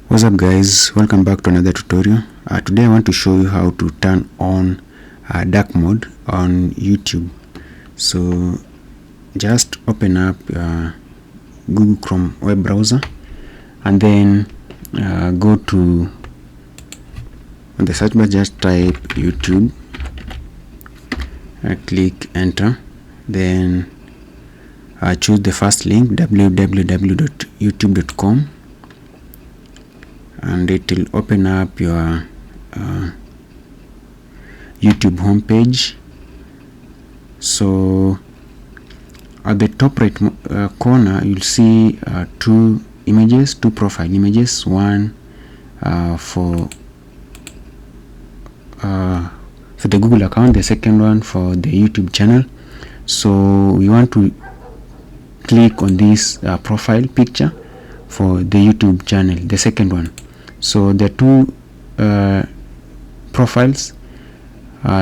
What's up guys, welcome back to another tutorial. Today I want to show you how to turn on dark mode on YouTube. So just open up Google Chrome web browser and then go to on the search bar, just type YouTube, click enter, then choose the first link www.youtube.com, and it will open up your YouTube homepage. So at the top right corner you'll see two profile images, one for the Google account, the second one for the YouTube channel. So we want to click on this profile picture for the YouTube channel, the second one. So the two profiles,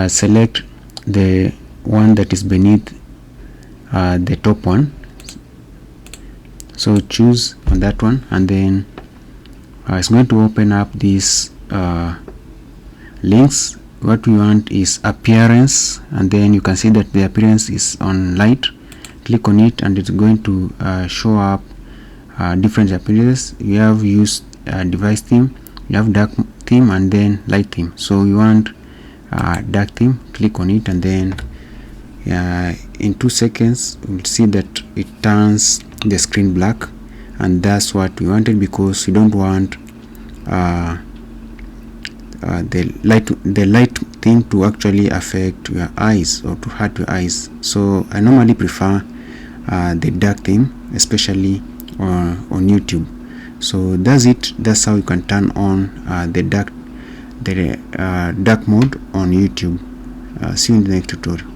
select the one that is beneath the top one, so choose on that one, and then it's going to open up these links. What we want is appearance, and then you can see that the appearance is on light. Click on it and it's going to show up different appearances. You have used device theme, you have dark theme, and then light theme. So you want dark theme, click on it, and then in 2 seconds we'll see that it turns the screen black, and that's what we wanted, because we don't want the light thing to actually affect your eyes or to hurt your eyes. So I normally prefer the dark theme, especially on YouTube. So that's how you can turn on the dark mode on YouTube. See you in the next tutorial.